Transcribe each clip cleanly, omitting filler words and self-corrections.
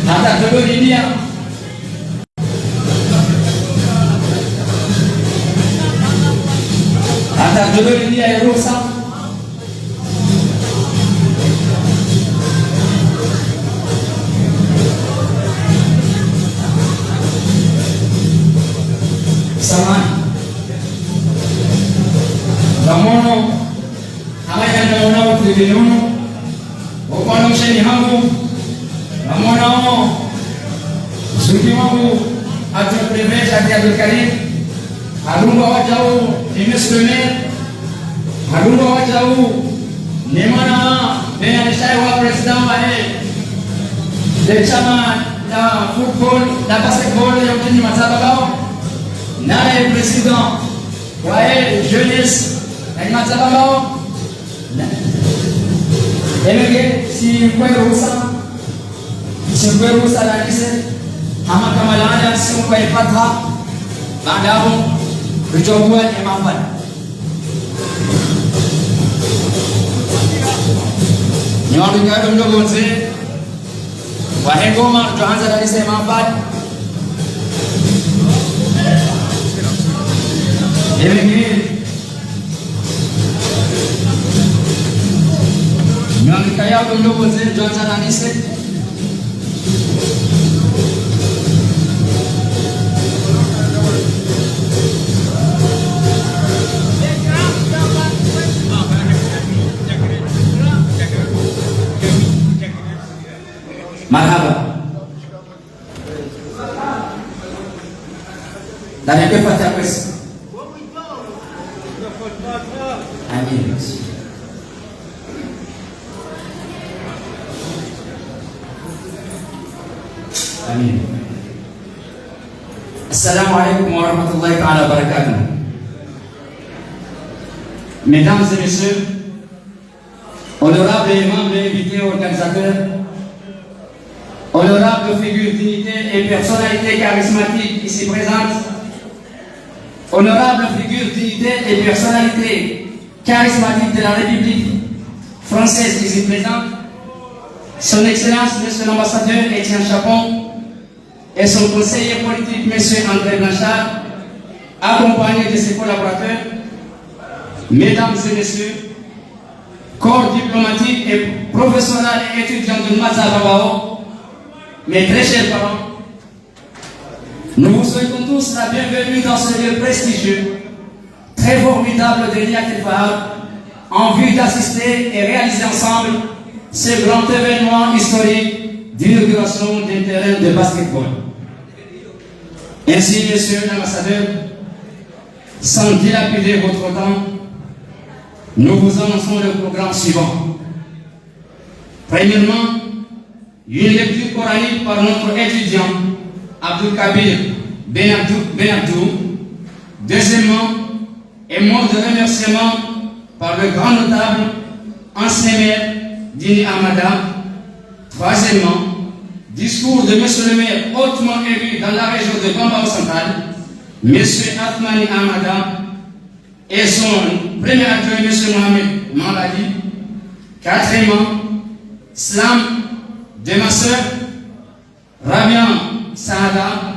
Atas dulu India. Atas dulu India yang rusak. Sama. Kamono. Haya naona utilinono. Okono msheni hangu. Kamono. Suki wangu atuprevesha Abdul Karim. Harunga wajau imesweme. Harunga wajau nemana benanishawa president wae. Le chama la football, la basketball ya utini Mazababao. Naye président wae jeunesse ya Mazababao. Emege si kwerusa la lise ama kamalaya si kwe fatha baadapo kuchagua imamani nyawadu ngado mdogo mzee wahengoma tuanza la lise imamani emege nyawadu kayado mdogo mzee tuanza la lise marhaba dan yang keempat apa sih? Amin. Amin. Assalamualaikum warahmatullahi wabarakatuh. Mesdames et messieurs, honorables membres et invités organisateurs, honorables figures dignités et personnalités charismatiques ici présentes, honorables figures dignités et personnalités charismatiques de la République française ici présente, son Excellence Monsieur l'ambassadeur Étienne Chapon et son conseiller politique Monsieur André Blanchard, accompagné de ses collaborateurs, Mesdames et Messieurs, corps diplomatique et professionnel et étudiants de Mazababao, mes très chers parents, nous vous souhaitons tous la bienvenue dans ce lieu prestigieux, très formidable de Niakifar, en vue d'assister et réaliser ensemble ce grand événement historique d'inauguration d'un terrain de basketball. Ainsi, Monsieur l'ambassadeur, sans dilapider votre temps, nous vous annonçons le programme suivant. Premièrement, une lecture coranique par notre étudiant Abdul Kabir Benabdou. Deuxièmement, un mot de remerciement par le grand notable ancien maire Dini Amada. Troisièmement, discours de M. le maire hautement élu dans la région de Bambao Central, M. Atmani Amada, et son premier adjoint, M. Mohamed Mambadi. Quatrièmement, slam de ma sœur Rabian Saada.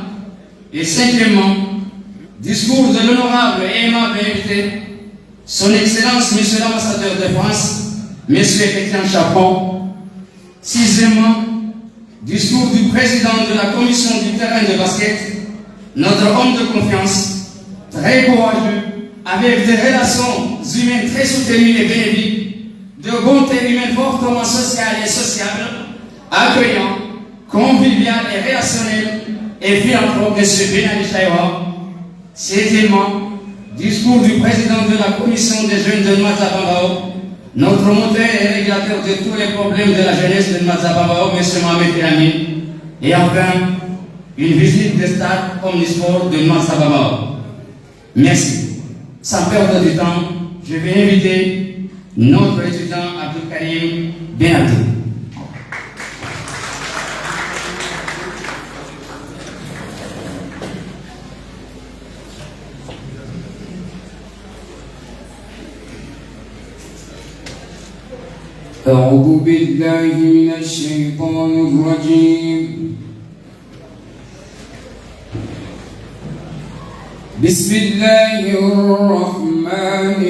Et cinquièmement, discours de l'honorable et aimable invité, son Excellence, Monsieur l'ambassadeur de France, Monsieur Étienne Chapon. Sixièmement, discours du président de la commission du terrain de basket, notre homme de confiance, très courageux, avec des relations humaines très soutenues et bénéfiques, de bonté humaine fortement sociale et sociable, accueillant, convivial et relationnel, et philanthrope M. Benali Chaywa. Septièmement, discours du président de la commission des jeunes de Mazababao, notre moteur et régulateur de tous les problèmes de la jeunesse de Mazababao, M. Mohamed Elami. Et enfin, une visite des stades omnisports de Mazababao. Merci. Sans perdre de temps, je vais inviter notre étudiant Abdul Karim Benabdou. أعوذ أعوذ بالله من الشيطان الرجيم. بسم الله الرحمن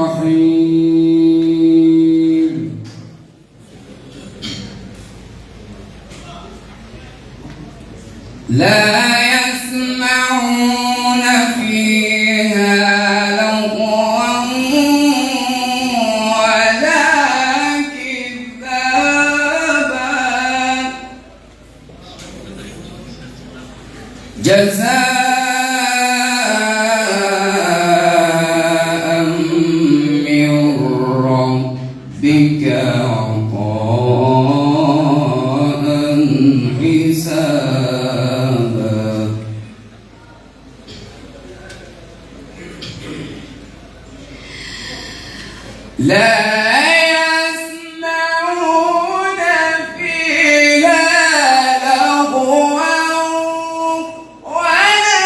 الرحيم. لا يسمعون فيها لغوا ولا كذابا جزاء من ربك عطاء حسابا. لا يسمعون فيها لغوا ولا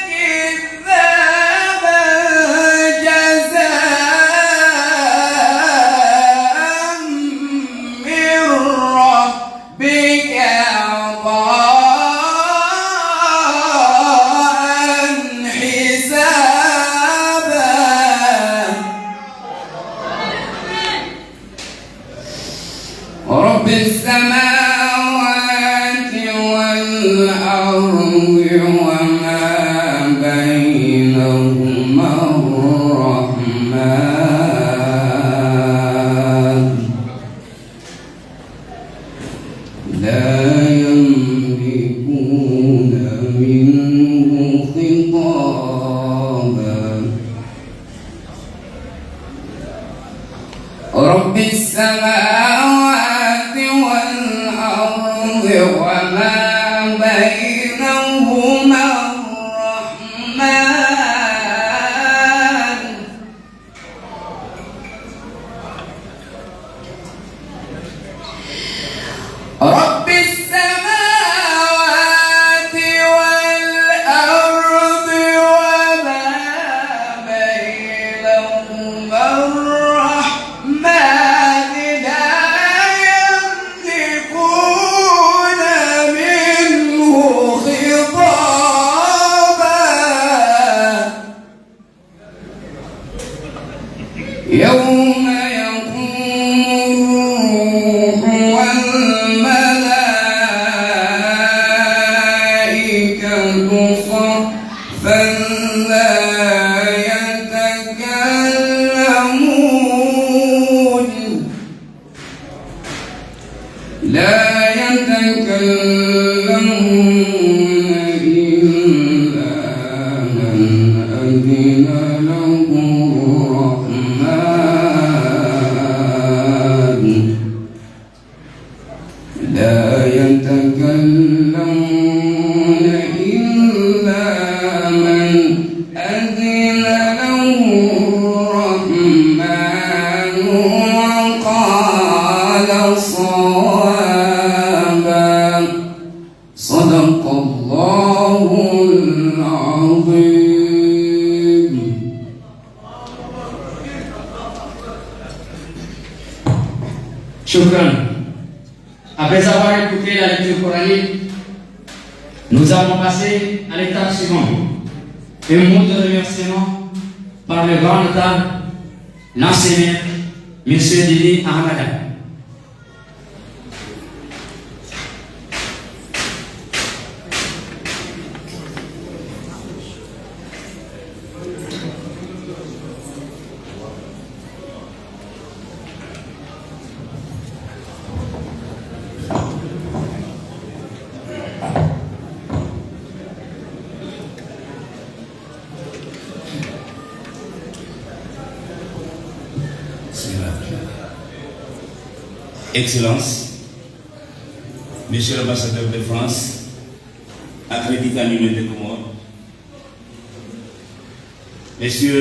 كذابا جزاء من ربك عطاء حسابا. رب السماوات والأرض وما بينهما الرحمن لا يملكون منه خطابا. رب السماوات والأرض وما بينهما الرحمن رب السماوات والأرض وما بينهما الرحمن لا يملكون منه خطابا. يوم يقوم الروح والملائكة صفا لا يتكلمون إلا من أذن له الرحمن لا يتكلمون إلا من أذن له الرحمن وقال صوابا. صدق الله العظيم. Shukran. Après avoir écouté la lecture coranique, nous avons passé à l'étape suivante. Un mot de remerciement par le grand notable, l'enseignant, M. Didi Ahmada. Excellences, Monsieur l'ambassadeur de France, accrédité à l'Union des Comores, Monsieur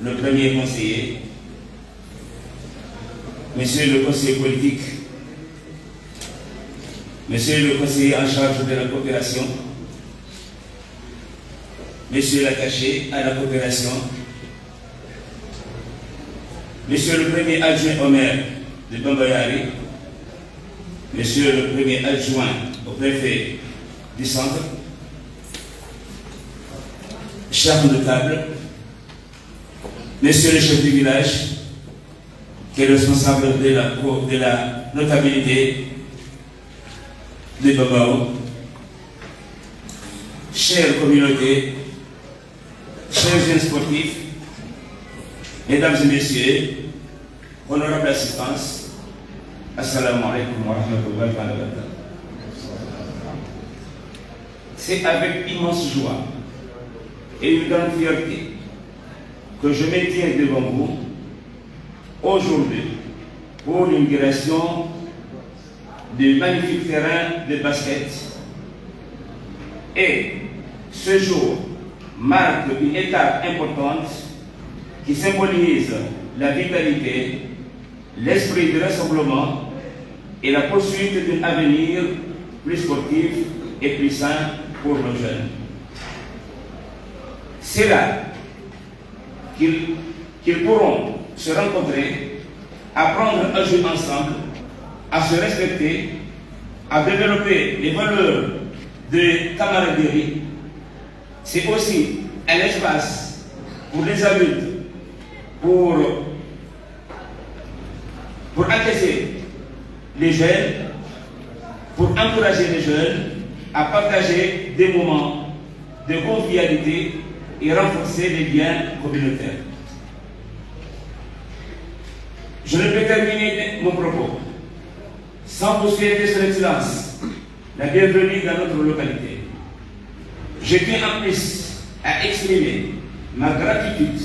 le premier conseiller, Monsieur le conseiller politique, Monsieur le conseiller en charge de la coopération, Monsieur l'attaché à la coopération, Monsieur le premier adjoint au maire, de Bambayari, Monsieur le premier adjoint au préfet du centre, chef de table, Monsieur le chef du village, qui est responsable de la notabilité de Babao, chère communauté, chers jeunes sportifs, mesdames et messieurs, honorable assistance, assalamu alaikum wa rahmatullahi wa barakatuh. C'est avec immense joie et une grande fierté que je me tiens devant vous aujourd'hui pour l'inauguration du magnifique terrain de basket. Et ce jour marque une étape importante qui symbolise la vitalité, l'esprit de rassemblement et la poursuite d'un avenir plus sportif et plus sain pour nos jeunes. C'est là qu'ils pourront se rencontrer, apprendre à jouer ensemble, à se respecter, à développer les valeurs de camaraderie. C'est aussi un espace pour les adultes, pour encaisser les jeunes, pour encourager les jeunes à partager des moments de convivialité et renforcer les liens communautaires. Je ne peux terminer mon propos sans vous souhaiter son excellence la bienvenue dans notre localité. Je tiens en plus à exprimer ma gratitude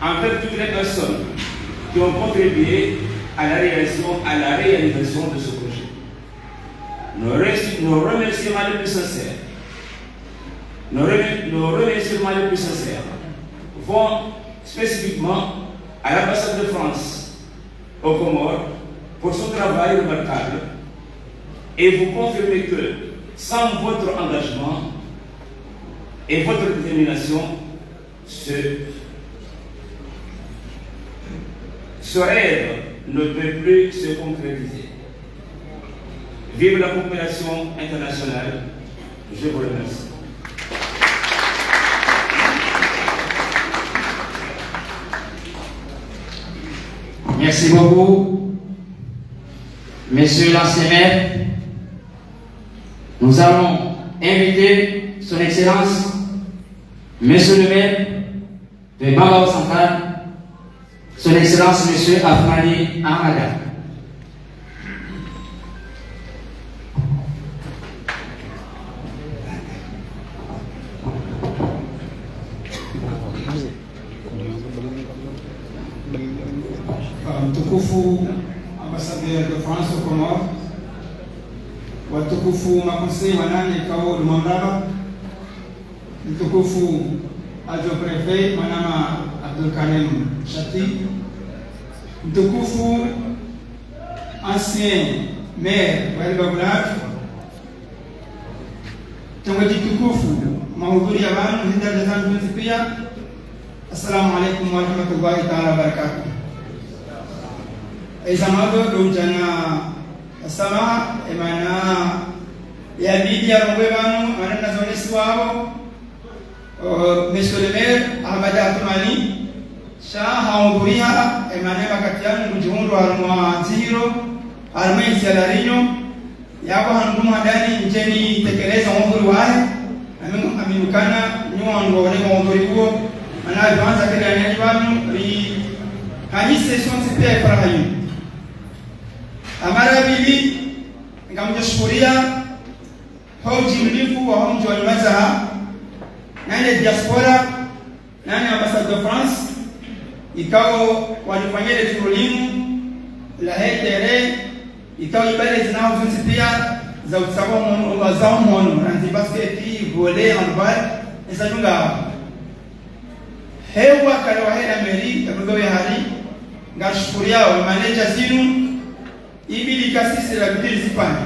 envers toutes les personnes qui ont contribué à la réalisation de ce projet. Nos remerciements les plus sincères, vont spécifiquement à l'ambassade de France aux Comores pour son travail remarquable et vous confirmer que sans votre engagement et votre détermination, ce rêve ne peut plus se concrétiser. Vive la coopération internationale. Je vous remercie. Merci beaucoup, Monsieur l'ancien maire. Nous allons inviter Son Excellence, Monsieur le maire de Bambao Central, Son Excellence Monsieur Afmani Ahmada. Mtukufu ambassadeur de France au Comores, watukufu makonsei wanane kao Lumambaba, mtukufu adjoint préfet Manama Abdul Karim Chati, mtukufu ancien maire Walibabulak, tongoji tukufu mahudhuri ya wanu hindar jazan pia. Assalamu alaikum wa rahmatullahi ta'ala wa barakatuh. Ezamado dojana sama emana ya bidia rongwebanu manana zone swabo Monsieur le maire Ahmad Atumani sha haudhuria emana makatiano kujiundu almwa zero almwa salarinyo yako handumu ndani njeni tekeleza umuri wae aminukana nyongo ne umuri huo ana kwanza kile anajibanu ri kanise sonse pia farahayu amara bibi ngamjashukuria hoji mlifu wa mji wa Mazaha nane diaspora nane ambassade de France ikao walifanyia tulimu la hetere ikao ibale zinao zunzi pia za utsabo wa zao mono ranzi basketi volley handball esajunga hewa kalewa hela meri tabudo ya hari ngashukuria wa manager zinu ibili kasisi la bidili zipani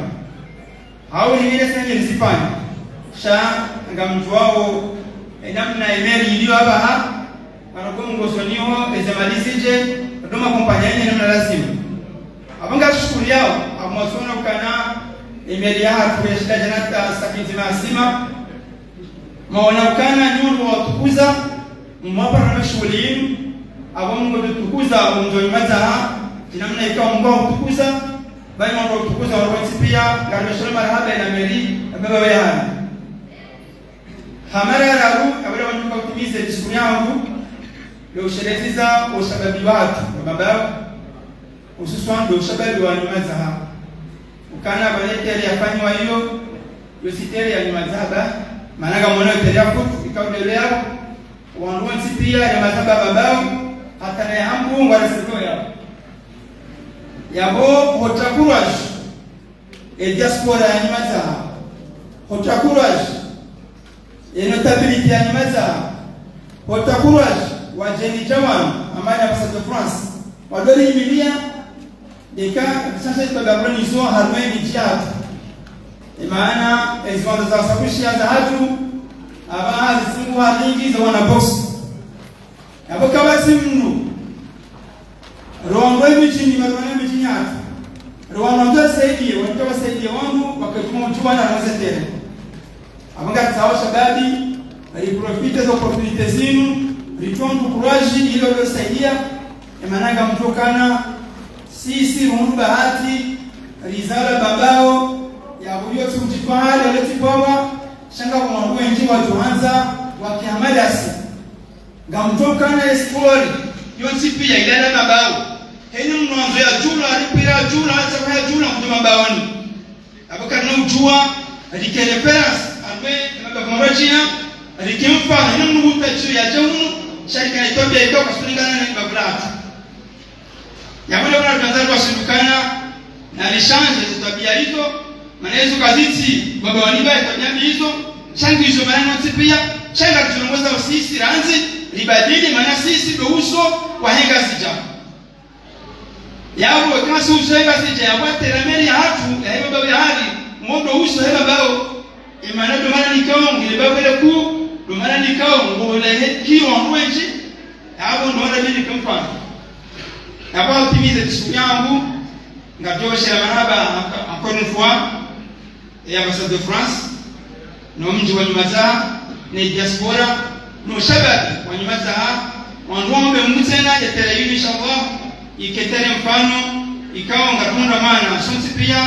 hao ni ile senge zipani sha ngamjwao namna imeri iliyo hapa wanakuwa ngosonio ezemalizije ndoma kompanyani namna lazima abanga shukuri yao amwasona ukana imeli ya hatu ya shida janata sakiti masima maona ukana nyundu watukuza mwapa na shughuli abo mungu tukuza umzo imata kinamna ikawa mungu tukuza bali mungu tukuza warwati pia ngalo shule marhaba ina meli baba wewe hamara rahu abara wanyu kutimiza disiku yangu leo sheretiza usababi watu baba hususan ndio usababi wa nyamaza ukana balete yafanywa hiyo yositeri ya nyamaza maana kama mwana terafu ikaendelea wanduanzi pia ya mazaba babao hata na hambu warasito yabo hotakuraj e diaspora ya nyamaza hotakuraj e notability ya nyamaza hotakuraj wa jeni jawan ambaye ambaye de France wadori imilia deka sasa tutababani zo harmeni jihad maana ezwanda za sabushi za hatu aba zimu halingi za wana box abo kabasi mnu rondo mjini marwana mjini hatu rondo saidi watoa saidi wangu wakatuma mchuma na rozetele abanga sawa shababi aliprofite za opportunity zinu ritondu kuraji ile iliyosaidia maana mtokana sisi rundu bahati rizala babao ya huyo tumjipahali aletipawa shanga kwa wengi wa Johanza wa Kiamadasi ngamtoka na esplori yonsi pia ile babao heni mwanzo ya jula alipira jula hata kwa jula kwa mabaoni abakana ujua alikereference ambe na kwa rajina alikimfa heni mnuta juu ya jamu sharika Ethiopia iko kusulingana na babulatu ya wale wanatanzania wasindukana na lishanze tabia hizo manezo gazeti baba waniba tabia hizo changi hizo maneno pia changa tunaweza sisi ranzi libadili maana sisi do uso wa henga sija yao kama si uso henga sija ya wate rameli ya hatu ya hiyo baba ya hali modo uso heba bao imana do maana nikao ngile baba ile ku do maana nikao ngole kiwa mwenji hapo ndo wale mimi kumfano hapo utimize disiku yangu ngatosha marhaba encore une fois et ambassade de France no mji wa Nyamaza ni diaspora no shababi wa Nyamaza wanduombe mtena yetere inshallah iketere mfano ikawa ngatunda maana sonsi pia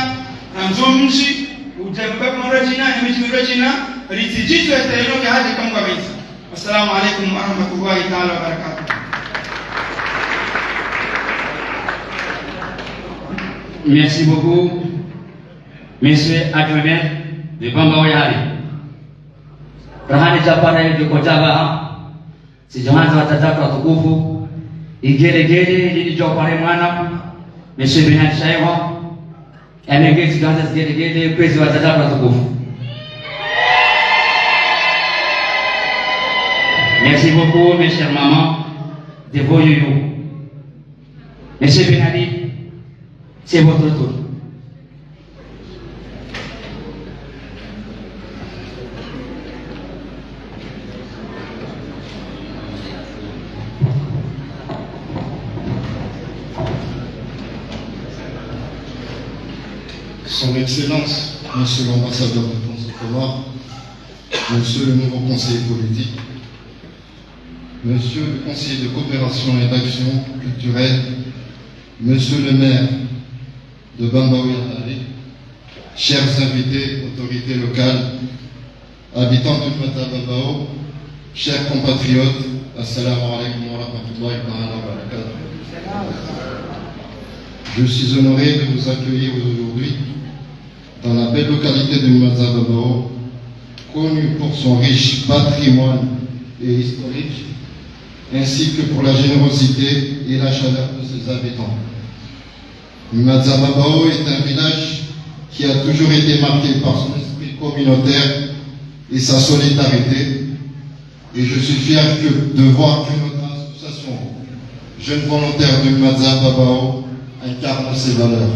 na mzo mji ujamba marajina ni mji marajina ritijito yetere no hadi kama mimi. Assalamu alaykum wa rahmatullahi ta'ala wa barakatuh. Merci beaucoup, Monsieur Adjoint de Bamba Oyari. Rahani Japana yuko Kojaba, si Johanza watatatu watukufu, igelegele lilijopale mwana, Monsieur Benani Shaiwa, amegeti Johanza igelegele kwezi watatatu watukufu. Merci beaucoup, mes chers mamans de Boyoyo. Monsieur Benani, c'est votre tour. Son Excellence, Monsieur l'ambassadeur de France-Comore, Monsieur le nouveau conseiller politique, Monsieur le conseiller de coopération et d'action culturelle, Monsieur le maire de Bamba Oyari, chers invités, autorités locales, habitants de Nyamaza Babao, chers compatriotes, assalamu alaikum wa rahmatullahi wa barakatuh. Je suis honoré de vous accueillir aujourd'hui dans la belle localité de Nyamaza Babao, connue pour son riche patrimoine et historique, ainsi que pour la générosité et la chaleur de ses habitants. Nyamaza Babao est un village qui a toujours été marqué par son esprit communautaire et sa solidarité, et je suis fier de voir que notre association Jeunes Volontaires de Nyamaza Babao incarne ces valeurs.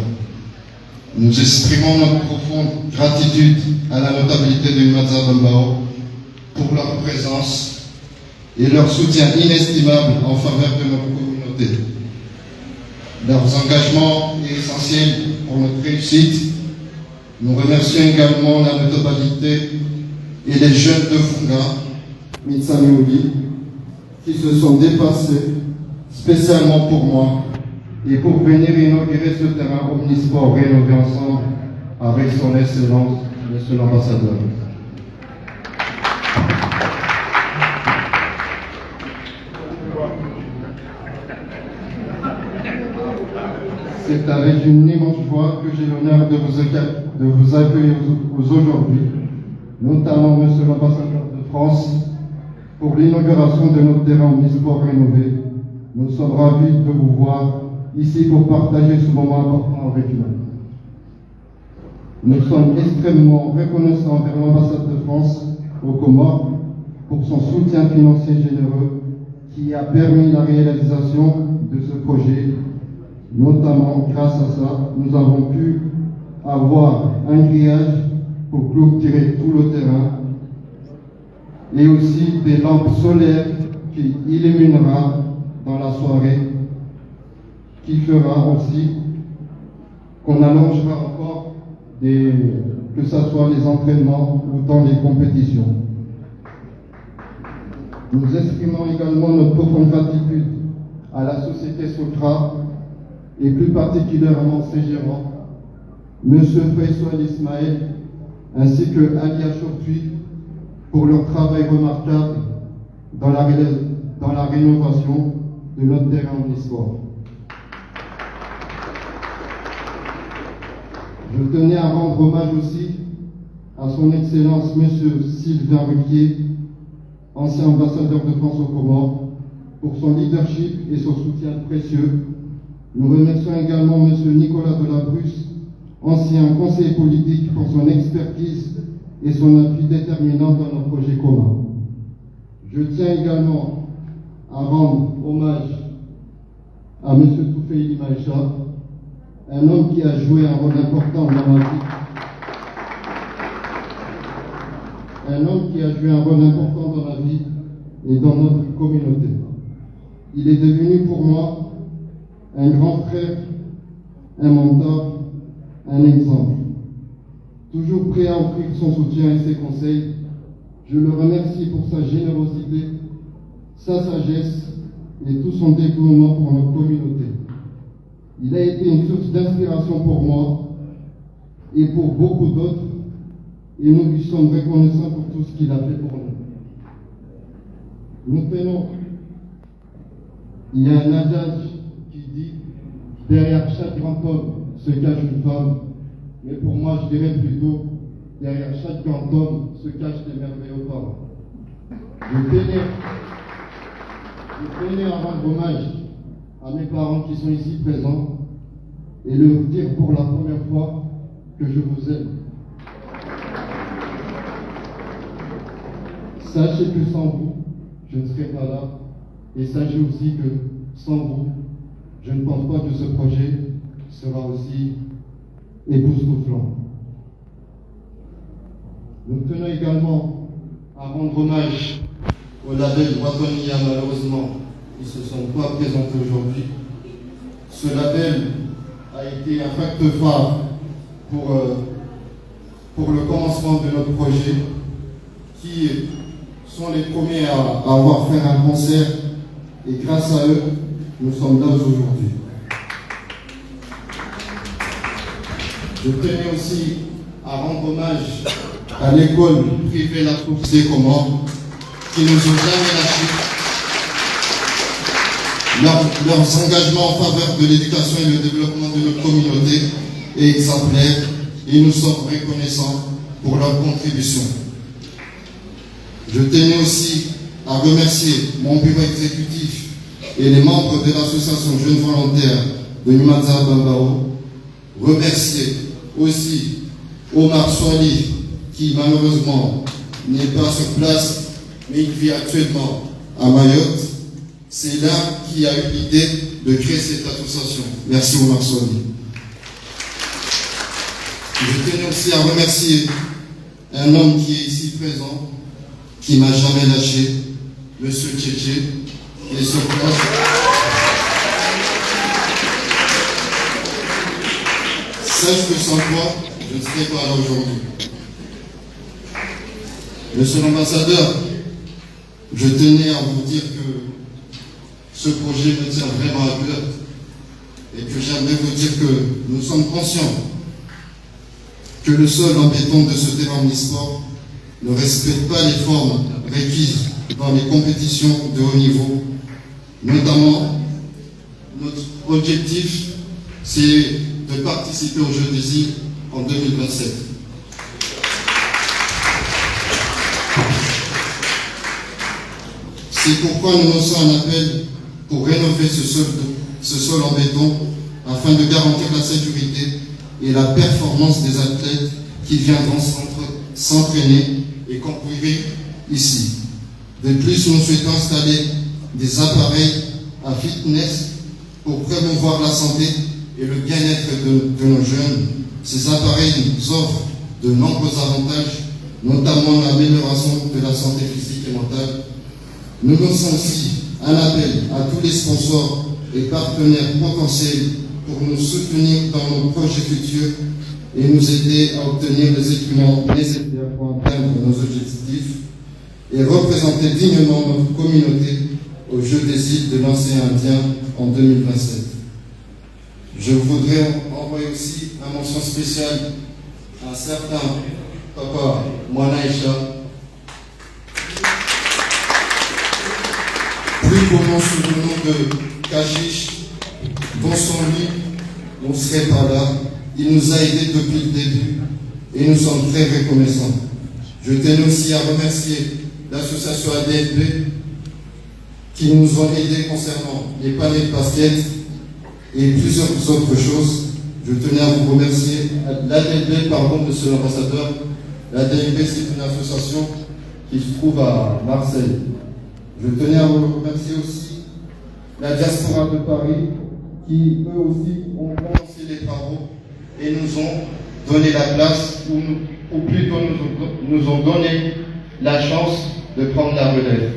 Nous exprimons notre profonde gratitude à la notabilité de Nyamaza Babao pour leur présence et leur soutien inestimable en faveur de notre communauté. Leur engagement est essentiel pour notre réussite. Nous remercions également la notabilité et les jeunes de Funga, Mitsamioli, qui se sont déplacés spécialement pour moi et pour venir inaugurer ce terrain omnisport rénové ensemble avec son excellence, Monsieur l'ambassadeur. C'est avec une immense joie que j'ai l'honneur de vous accueillir aujourd'hui, notamment Monsieur l'ambassadeur de France, pour l'inauguration de notre terrain omnisport rénové. Nous sommes ravis de vous voir ici pour partager ce moment important avec nous. Nous sommes extrêmement reconnaissants envers l'ambassade de France aux Comores pour son soutien financier généreux qui a permis la réalisation de ce projet. Notamment, grâce à ça, nous avons pu avoir un grillage pour clôturer tout le terrain et aussi des lampes solaires qui illuminera dans la soirée, qui fera aussi qu'on allongera encore que ce soit les entraînements ou dans les compétitions. Nous exprimons également notre profonde gratitude à la société Sotra et plus particulièrement ses gérants, M. Faisal Ismaël ainsi que Alia Chourtui pour leur travail remarquable dans la rénovation de notre terrain omnisport. Je tenais à rendre hommage aussi à son Excellence M. Sylvain Ruquier, ancien ambassadeur de France aux Comores, pour son leadership et son soutien précieux. Nous remercions également M. Nicolas Delabrusse, ancien conseiller politique, pour son expertise et son appui déterminant dans nos projets communs. Je tiens également à rendre hommage à M. Toufeili Maïcha, un homme qui a joué un rôle important dans ma vie. Un homme qui a joué un rôle important dans ma vie et dans notre communauté. Il est devenu pour moi un grand frère, un mentor, un exemple. Toujours prêt à offrir son soutien et ses conseils, je le remercie pour sa générosité, sa sagesse et tout son dévouement pour notre communauté. Il a été une source d'inspiration pour moi et pour beaucoup d'autres, et nous lui sommes reconnaissants pour tout ce qu'il a fait pour nous. Il y a un adage qui dit « Derrière chaque grand homme se cache une femme », mais pour moi je dirais plutôt « Derrière chaque grand homme se cachent des merveilleux femmes ». Je tenais à rendre hommage à mes parents qui sont ici présents et leur dire pour la première fois que je vous aime. Sachez que sans vous, je ne serais pas là, et sachez aussi que sans vous, je ne pense pas que ce projet sera aussi époustouflant. Nous tenons également à rendre hommage au label Watonia. Malheureusement, ils ne se sont pas présentés aujourd'hui. Ce label a été un facteur phare pour le commencement de notre projet, qui sont les premiers à avoir fait un concert, et grâce à eux, nous sommes là aujourd'hui. Je tenais aussi à rendre hommage à l'école privée La Troupe des Comores, qui nous ont jamais lâchés. Leurs engagements en faveur de l'éducation et le développement de notre communauté est exemplaire, et nous sommes reconnaissants pour leur contribution. Je tenais aussi à remercier mon bureau exécutif et les membres de l'association Jeunes Volontaires de Nimaza Bambao. Remercier aussi Omar Soali, qui malheureusement n'est pas sur place, mais il vit actuellement à Mayotte. C'est là qu'il a eu l'idée de créer cette association. Merci Omar Soali. Je tenais aussi à remercier un homme qui est ici présent, qui m'a jamais lâché, Monsieur Tchétché, qui est sur place. Sache que sans toi, je ne serais pas là aujourd'hui. Monsieur l'ambassadeur, je tenais à vous dire que ce projet me tient vraiment à cœur et que j'aimerais vous dire que nous sommes conscients que le sol en béton de ce terrain omnisport ne respecte pas les formes requises dans les compétitions de haut niveau. Notamment, notre objectif, c'est de participer aux Jeux des îles en 2027. C'est pourquoi nous lançons un appel pour rénover ce sol en béton afin de garantir la sécurité et la performance des athlètes qui viendront s'entraîner et concourir ici. De plus, nous souhaitons installer des appareils à fitness pour promouvoir la santé et le bien-être de nos jeunes. Ces appareils nous offrent de nombreux avantages, notamment l'amélioration de la santé physique et mentale. Nous lançons aussi un appel à tous les sponsors et partenaires potentiels pour nous soutenir dans nos projets futurs et nous aider à obtenir les équipements nécessaires pour atteindre nos objectifs et représenter dignement notre communauté aux Jeux des îles de l'océan Indien en 2027. Je voudrais envoyer aussi une mention spéciale à un certain papa Mwanaïcha, plus commun sous le nom de Kashish, dont sans lui, on ne serait pas là. Il nous a aidés depuis le début et nous sommes très reconnaissants. Je tenais aussi à remercier l'association ADLP qui nous ont aidés concernant les paniers de basket et plusieurs autres choses. Je tenais à vous remercier. L'ADLP, pardon, monsieur l'ambassadeur, l'ADLP c'est une association qui se trouve à Marseille. Je tenais à vous remercier aussi la diaspora de Paris qui eux aussi ont commencé les travaux et nous ont donné la place, ou plutôt nous ont donné la chance de prendre la relève.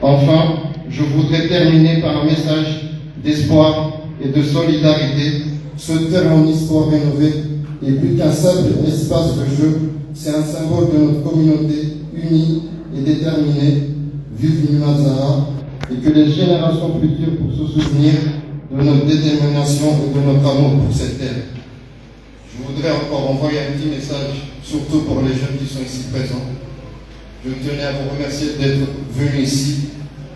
Enfin, je voudrais terminer par un message d'espoir et de solidarité. Ce terrain omnisport rénové est plus qu'un simple espace de jeu, c'est un symbole de notre communauté unie et déterminée. Vive Nimazara, et que les générations futures pour se souvenir de notre détermination et de notre amour pour cette terre. Je voudrais encore envoyer un petit message, surtout pour les jeunes qui sont ici présents. Je tenais à vous remercier d'être venus ici,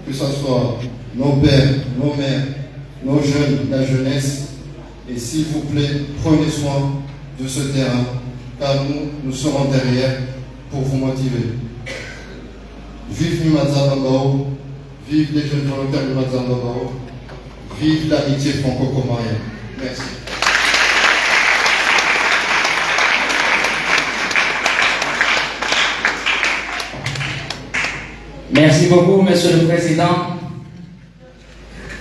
que ce soit nos pères, nos mères, nos jeunes, la jeunesse. Et s'il vous plaît, prenez soin de ce terrain, car nous serons derrière pour vous motiver. Vive Nimazara, vive les jeunes volontaires de Nimazara, vive l'amitié franco-comorienne. Merci. Merci beaucoup, Monsieur le Président.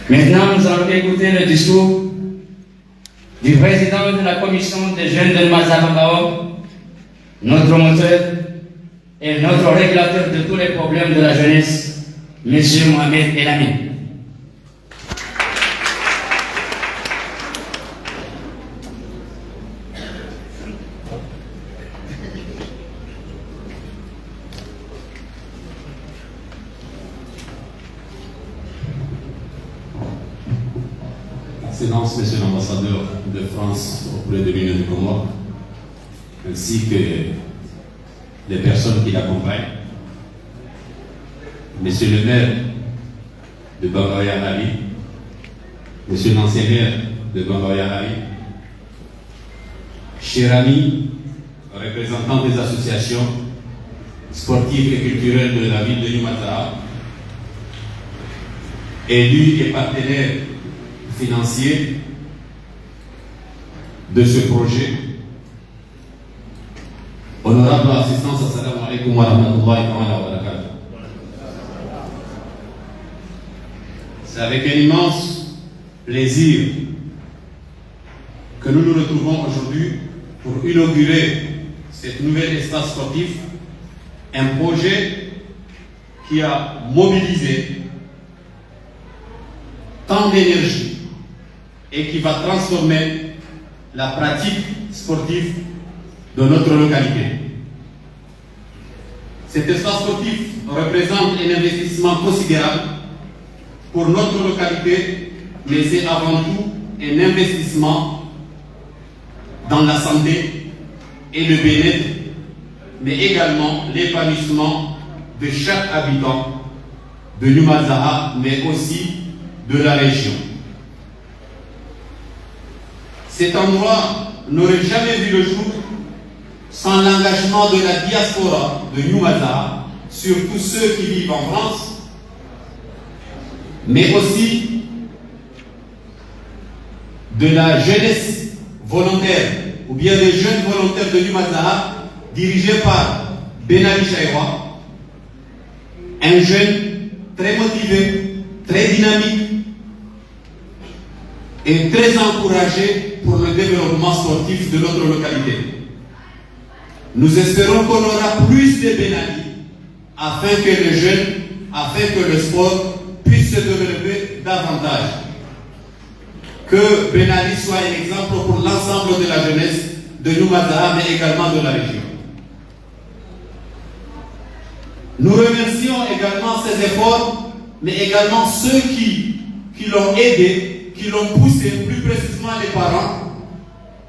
Maintenant, nous allons écouter le discours du président de la commission des jeunes de Mazabambao, notre moteur et notre régulateur de tous les problèmes de la jeunesse, M. Mohamed Elami. Excellence, Monsieur l'ambassadeur de France auprès de l'Union des Comores, ainsi que les personnes qui l'accompagnent, Monsieur le maire de Bangoya-Nali, Monsieur l'ancien maire de Bangoya-Nali, chers amis, représentants des associations sportives et culturelles de la ville de Nimazara, élus et partenaires financiers de ce projet. Honorable assistance, assalamu alaikum wa rahmatullahi wa barakatuh. C'est avec un immense plaisir que nous nous retrouvons aujourd'hui pour inaugurer cet nouvel espace sportif, un projet qui a mobilisé tant d'énergie et qui va transformer la pratique sportive de notre localité. Cet espace sportif représente un investissement considérable pour notre localité, mais c'est avant tout un investissement dans la santé et le bien-être, mais également l'épanouissement de chaque habitant de Nyumazara, mais aussi de la région. Cet endroit n'aurait jamais vu le jour sans l'engagement de la diaspora de Nyumazara, surtout ceux qui vivent en France, mais aussi de la jeunesse volontaire, ou bien des jeunes volontaires de Nyumazara, dirigés par Benali Chaïwa, un jeune très motivé, très dynamique et très encouragé pour le développement sportif de notre localité. Nous espérons qu'on aura plus de Benali afin que les jeunes, afin que le sport puisse se développer davantage. Que Benali soit un exemple pour l'ensemble de la jeunesse de Nyumazara, mais également de la région. Nous remercions également ces efforts, mais également ceux qui l'ont aidé, qui l'ont poussé, plus précisément les parents,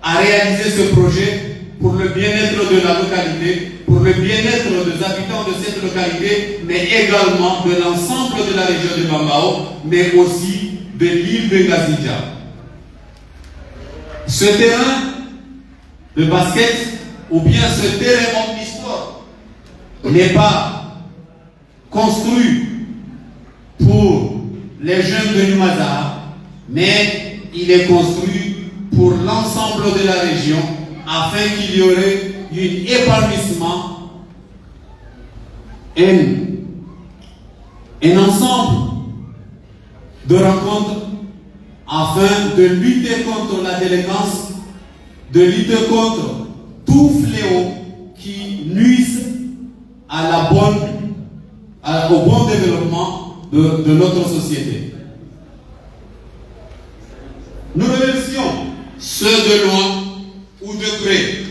à réaliser ce projet pour le bien-être de la localité, pour le bien-être des habitants de cette localité, mais également de l'ensemble de la région de Bambao, mais aussi de l'île de Ngazidja. Ce terrain de basket, ou bien ce terrain omnisport, n'est pas construit pour les jeunes de Nyumazara, mais il est construit pour l'ensemble de la région afin qu'il y aurait un épanouissement, un ensemble de rencontres afin de lutter contre la délinquance, de lutter contre tout fléau qui nuise au bon développement de notre société. Nous remercions ceux de loin ou de près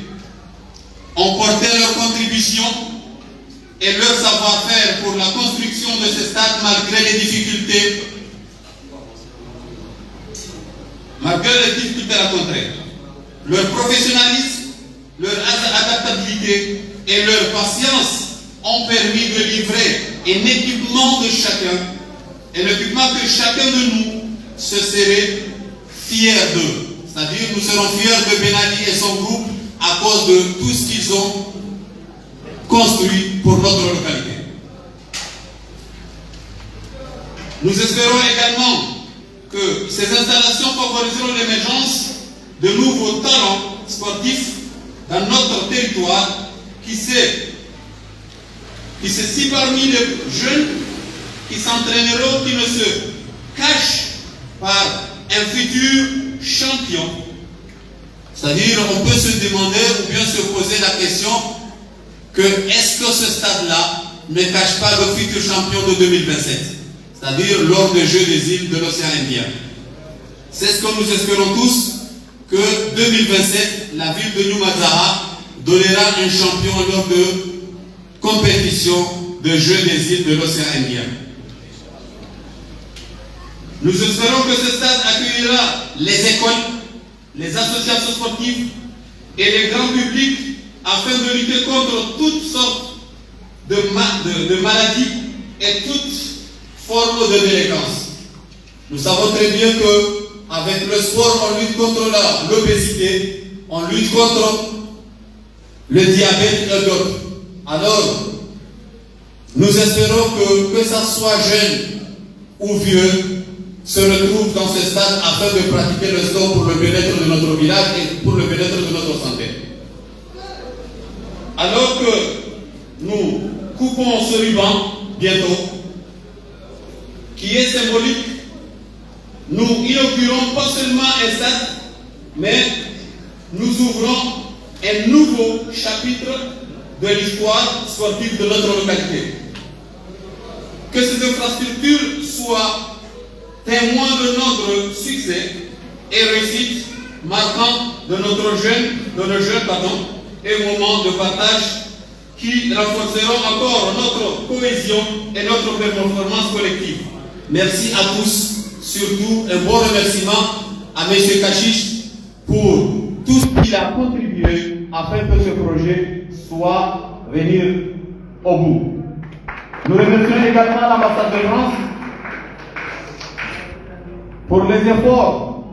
ont porté leur contribution et leur savoir-faire pour la construction de ce stade malgré les difficultés rencontrées. Leur professionnalisme, leur adaptabilité et leur patience ont permis de livrer un équipement de chacun, un équipement que chacun de nous se serait fier d'eux. C'est-à-dire, nous serons fiers de Benali et son groupe à cause de tout ce qu'ils ont construit pour notre localité. Nous espérons également que ces installations favoriseront l'émergence de nouveaux talents sportifs dans notre territoire. Qui sait si parmi les jeunes qui s'entraîneront, qui ne se cachent par un futur champion. C'est-à-dire, on peut se demander ou bien se poser la question que est-ce que ce stade-là ne cache pas le futur champion de 2027, c'est-à-dire lors des Jeux des îles de l'océan Indien. C'est ce que nous espérons tous, que 2027, la ville de Nyumazara donnera un champion lors de compétition de Jeux des îles de l'océan Indien. Nous espérons que ce stade accueillera les écoles, les associations sportives et les grands publics afin de lutter contre toutes sortes de maladies et toutes formes de délinquance. Nous savons très bien qu'avec le sport, on lutte contre l'obésité, on lutte contre le diabète et d'autres. Alors, nous espérons que ça soit jeune ou vieux, se retrouve dans ce stade afin de pratiquer le sport pour le bien-être de notre village et pour le bien-être de notre santé. Alors que nous coupons ce ruban bientôt, qui est symbolique, nous inaugurons pas seulement un stade, mais nous ouvrons un nouveau chapitre de l'histoire sportive de notre localité. Que ces infrastructures soient témoins de notre succès et réussite, marquant de nos jeunes, et moments de partage qui renforceront encore notre cohésion et notre performance collective. Merci à tous, surtout un bon remerciement à M. Kachiche pour tout ce qu'il a contribué afin que ce projet soit venir au bout. Nous remercions également l'ambassade de France pour les efforts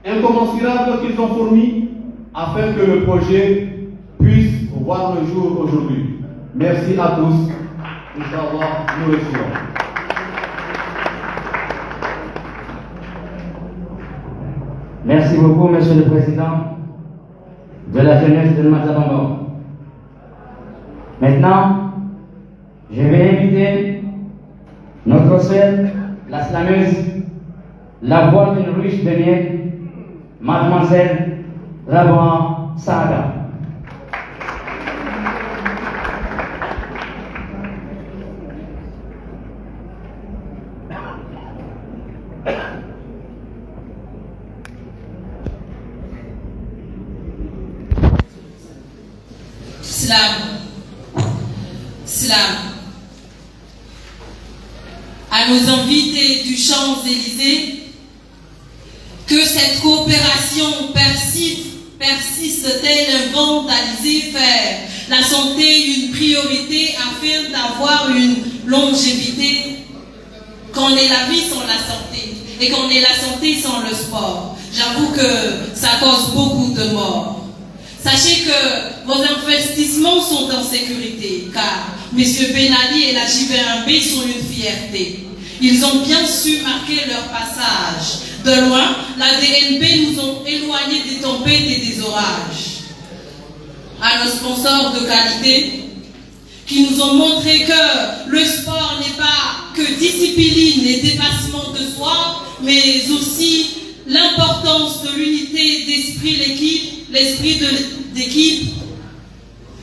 incommensurables qu'ils ont fournis afin que le projet puisse voir le jour aujourd'hui. Merci à tous. Inch'Allah, nous le suivons. Merci beaucoup, Monsieur le Président de la jeunesse de Mazabamba. Maintenant, je vais inviter notre sœur, la slameuse, la voix d'une ruche de miel, Mademoiselle Rabouan Saada. Slam. À nos invités du Champs-Élysées, que cette coopération persiste tel un vent d'Alizé, faire la santé une priorité afin d'avoir une longévité, qu'on ait la vie sans la santé et qu'on ait la santé sans le sport. J'avoue que ça cause beaucoup de morts. Sachez que vos investissements sont en sécurité, car M. Ben Ali et la J21B sont une fierté. Ils ont bien su marquer leur passage. De loin, la DNP nous ont éloignés des tempêtes et des orages. À nos sponsors de qualité, qui nous ont montré que le sport n'est pas que discipline et dépassement de soi, mais aussi l'importance de l'unité d'esprit l'esprit d'équipe,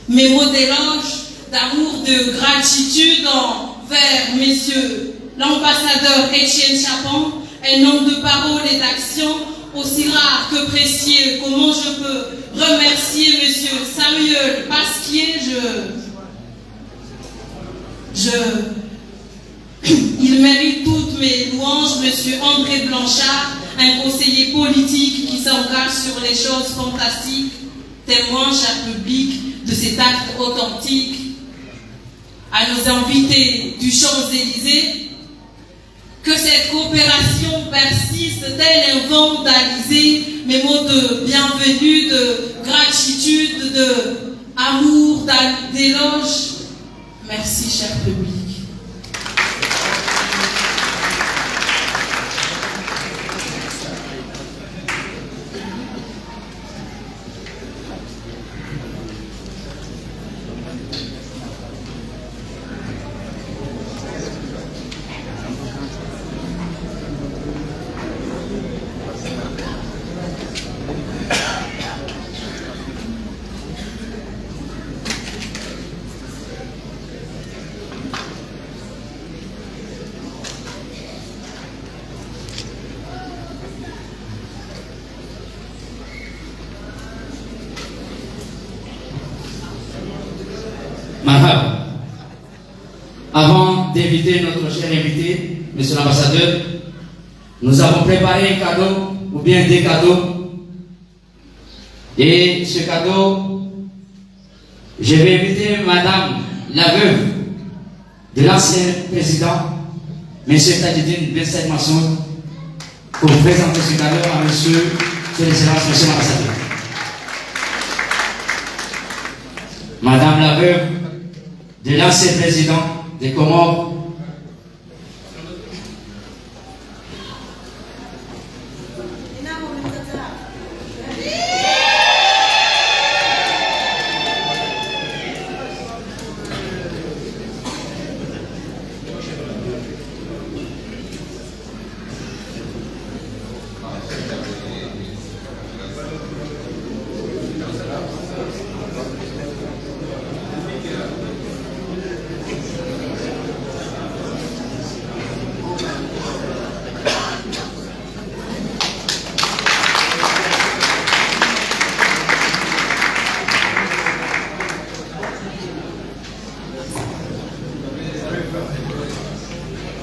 mes mots d'éloge, d'amour, de gratitude envers messieurs l'ambassadeur Etienne Chapon, un homme de parole et d'action aussi rare que précieux. Comment je peux remercier monsieur Samuel Pasquier, il mérite toutes mes louanges, monsieur André Blanchard, un conseiller politique qui s'engage sur les choses fantastiques, témoin cher public de cet acte authentique. À nos invités du Champs-Élysées, que cette coopération persiste tel un vent d'Alizé, mes mots de bienvenue, de gratitude, de amour, d'éloge. Merci cher public. Avant d'inviter notre cher invité, monsieur l'ambassadeur, nous avons préparé un cadeau, ou bien des cadeaux. Et ce cadeau, je vais inviter madame la veuve de l'ancien président, monsieur Tadjidine Ben Masson, pour présenter ce cadeau à monsieur, son excellence, monsieur l'ambassadeur. Madame la veuve de l'ancien président des Comores,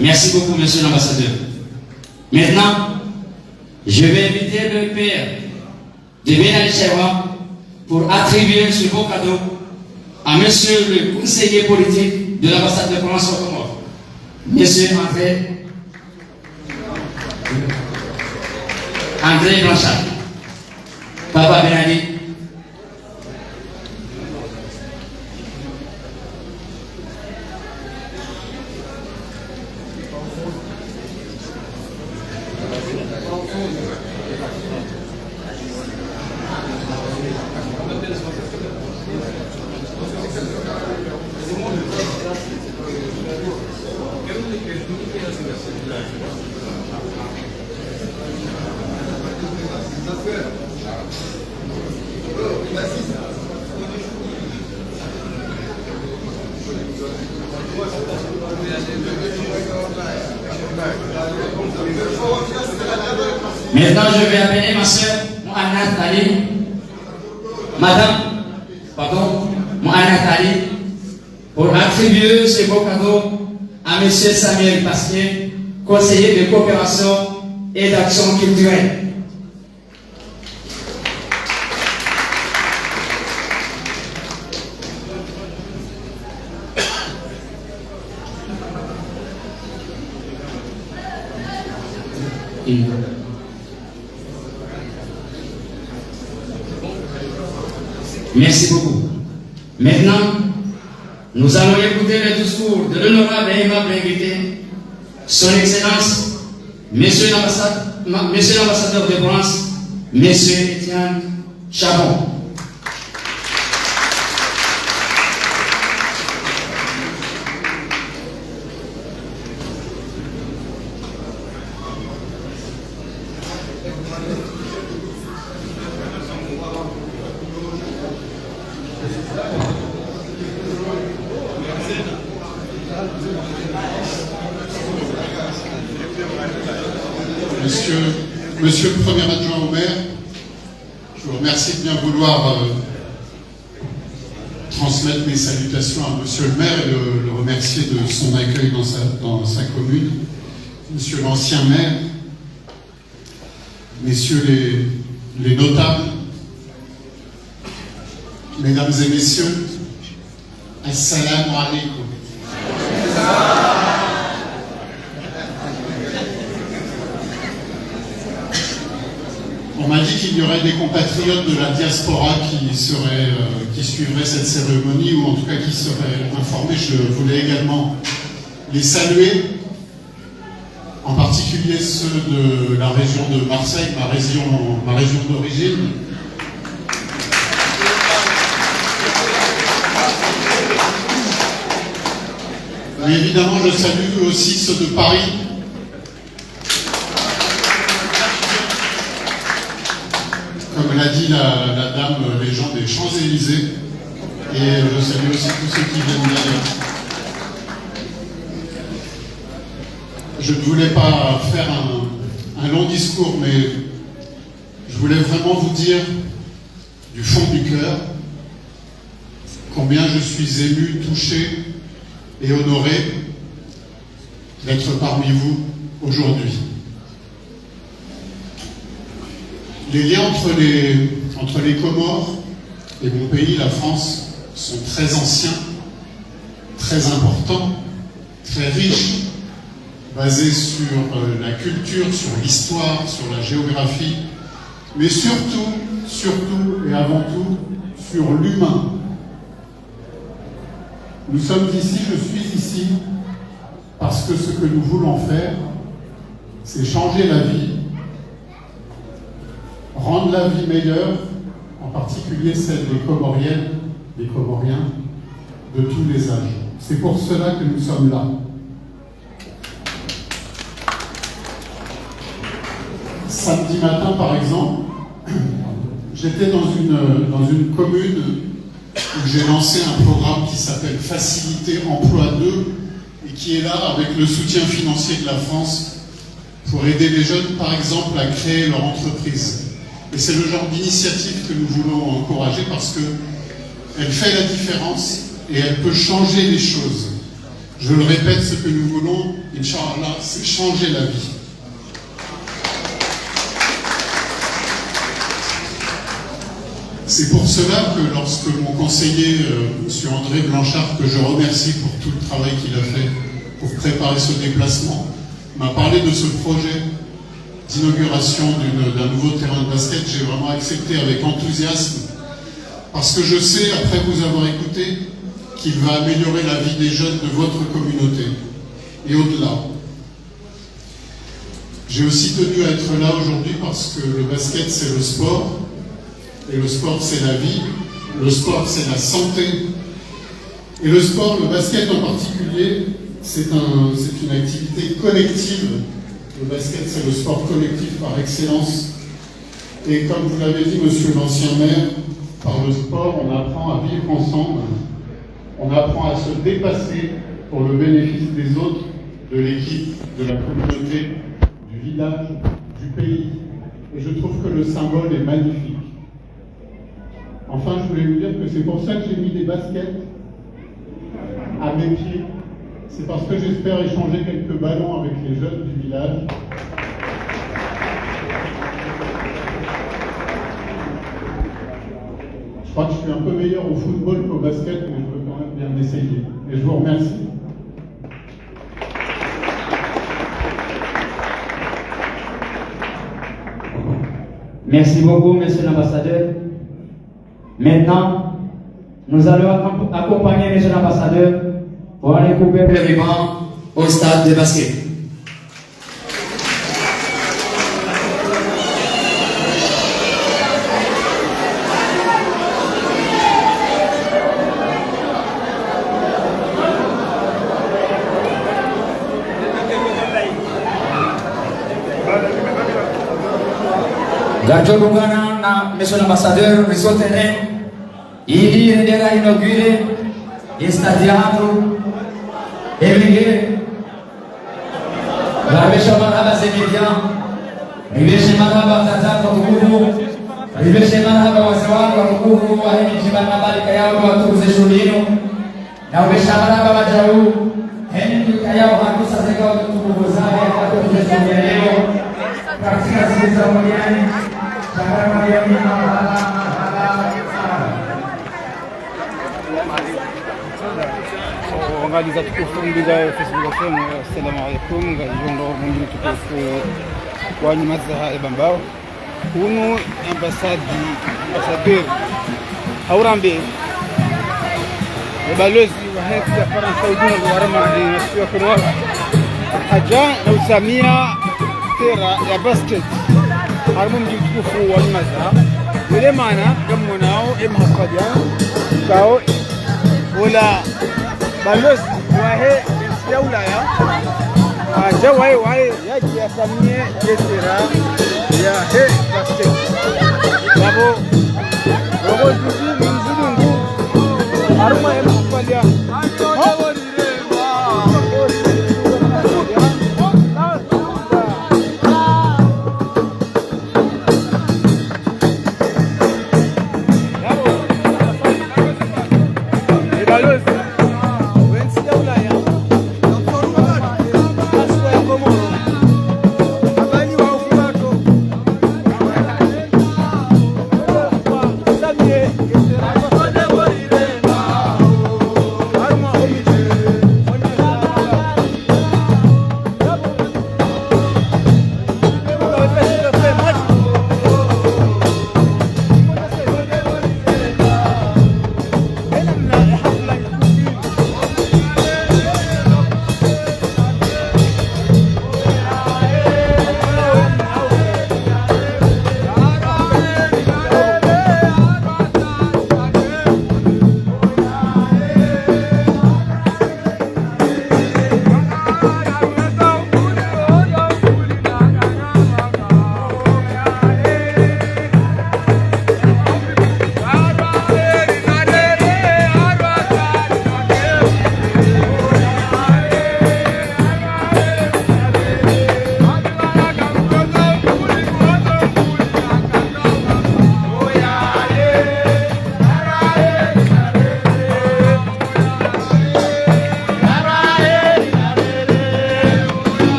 Merci beaucoup, monsieur l'ambassadeur. Maintenant, je vais inviter le père de Ben Ali Chewa pour attribuer ce beau cadeau à monsieur le conseiller politique de l'ambassade de France au Comores, monsieur André Blanchard. Papa Ben Ali. Maintenant, je vais appeler ma soeur, Mohamed Ali. Mohamed Ali, pour attribuer ce beau cadeau à M. Samuel Pasquier, conseiller de coopération et d'action culturelle. Merci beaucoup. Maintenant, nous allons écouter le discours de l'honorable et aimable invité, Son Excellence, Monsieur l'ambassadeur de France, Monsieur Étienne Chabon. Monsieur le Premier Adjoint au maire, je vous remercie de bien vouloir transmettre mes salutations à Monsieur le maire et le remercier de son accueil dans sa commune. Monsieur l'ancien maire, messieurs les notables, mesdames et messieurs, assalamu alaikum. On m'a dit qu'il y aurait des compatriotes de la diaspora qui suivraient cette cérémonie, ou en tout cas qui seraient informés. Je voulais également les saluer, en particulier ceux de la région de Marseille, ma région d'origine. Mais évidemment, je salue aussi ceux de Paris. Comme l'a dit la dame, les gens des Champs-Élysées, et je salue aussi tous ceux qui viennent d'ailleurs. Je ne voulais pas faire un long discours, mais je voulais vraiment vous dire du fond du cœur combien je suis ému, touché et honoré d'être parmi vous aujourd'hui. Les liens entre les Comores et mon pays, la France, sont très anciens, très importants, très riches, basés sur la culture, sur l'histoire, sur la géographie, mais surtout et avant tout, sur l'humain. Nous sommes ici, je suis ici, parce que ce que nous voulons faire, c'est changer la vie, rendre la vie meilleure, en particulier celle des Comoriennes, des Comoriens, de tous les âges. C'est pour cela que nous sommes là. Samedi matin, par exemple, j'étais dans une commune où j'ai lancé un programme qui s'appelle Facilité Emploi 2 et qui est là avec le soutien financier de la France pour aider les jeunes, par exemple, à créer leur entreprise. Et c'est le genre d'initiative que nous voulons encourager parce qu'elle fait la différence et elle peut changer les choses. Je le répète, ce que nous voulons, Inch'Allah, c'est changer la vie. C'est pour cela que lorsque mon conseiller, M. André Blanchard, que je remercie pour tout le travail qu'il a fait pour préparer ce déplacement, m'a parlé de ce projet d'inauguration d'un nouveau terrain de basket, j'ai vraiment accepté avec enthousiasme, parce que je sais, après vous avoir écouté, qu'il va améliorer la vie des jeunes de votre communauté, et au-delà. J'ai aussi tenu à être là aujourd'hui parce que le basket, c'est le sport, et le sport, c'est la vie, le sport, c'est la santé, et le sport, le basket en particulier, c'est une activité collective. Le basket, c'est le sport collectif par excellence. Et comme vous l'avez dit, monsieur l'ancien maire, par le sport, on apprend à vivre ensemble, on apprend à se dépasser pour le bénéfice des autres, de l'équipe, de la communauté, du village, du pays. Et je trouve que le symbole est magnifique. Enfin, je voulais vous dire que c'est pour ça que j'ai mis des baskets à mes pieds. C'est parce que j'espère échanger quelques ballons avec les jeunes du village. Je crois que je suis un peu meilleur au football qu'au basket, mais je peux quand même bien essayer. Et je vous remercie. Merci beaucoup, monsieur l'ambassadeur. Maintenant, nous allons accompagner monsieur l'ambassadeur pour aller couper le ruban au stade de basket. Gajo Lungana na monsieur l'ambassadeur Risotene, il rendera inauguré il stadiato Elige Rabesha Marhaba Zemidian Ribeshe Marhaba Tata Kotukuhu Ribeshe Marhaba Wazawan Warukuhu Wahini Jibana Bali Kayao Watuze Shulino Na Ubesha Marhaba Wajau Heni Kayao Hakusa Zeka Watukuhu Zaya Watuze Shulino Katika Sisa Muriani Shakara Mariami Mahala Angaliza tukufu mbiga Facebook FM. Assalamu alaikum ngajongo mwingine tukufu wa Nyimazaha Ebambao unu ambassadeur Aurambe balozi wa hezi ya Faransa ujuna warama nasiwa kunwa haja na usamia tera ya basket harmu mji tukufu wa Nyimazaha wile maana gamu nao imhafadia kao wala balozi wahe ya Ulaya ajawahi yaji asamie yesera ya he basket babo juzi mzungu aruma ya kufalia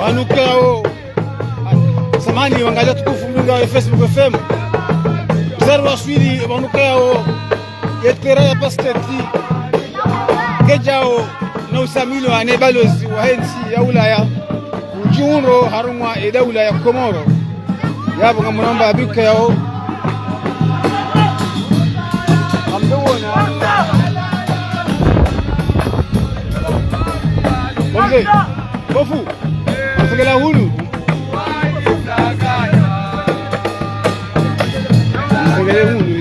wanukao samani wangalia tukufu mlinga wa Facebook FM zaru waswili wanukao yetera ya basketi kejao na usamilo ane balozi wa hensi ya Ulaya ujuro harumwa edawula ya Komoro yabo ngamunomba abika yao amdona Bonze bofu afegela hulu afegela hulu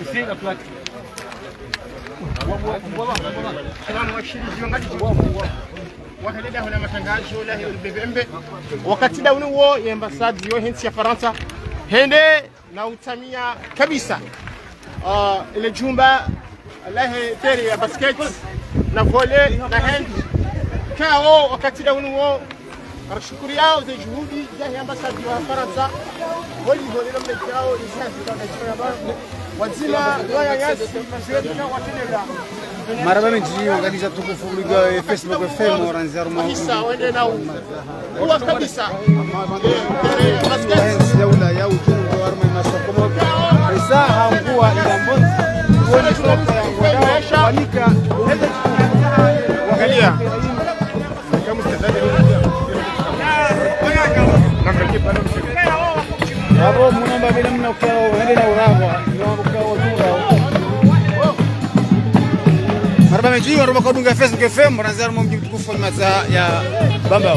Ici la plaque. Wakalida huna matangazo la UBBMB wakati da unuo ya ambasadi yo hensi ya Faransa hende na utamia kabisa ile jumba lahe teri ya basket na volley na hand kao wakati da unuo arashukuri yao za juhudi ya ambasadi wa Faransa wali volley na mlekao isasi kwa wazima waya yasi mzee watenenda maraba menji wangalia tukufu mlinga Facebook FM oranzaro mwa hisa wende na huwa kabisa ya Ulaya ujungo arma masoko isa hangua ila mbonzi woni soka ya wanika angalia kama mtazamaji hapo mnaomba bila mna ukao ende na uragwa ndio ukao tunga maraba menji waroma kodunga Facebook FM oranzaro mwa mji mtukufu ya Bambao.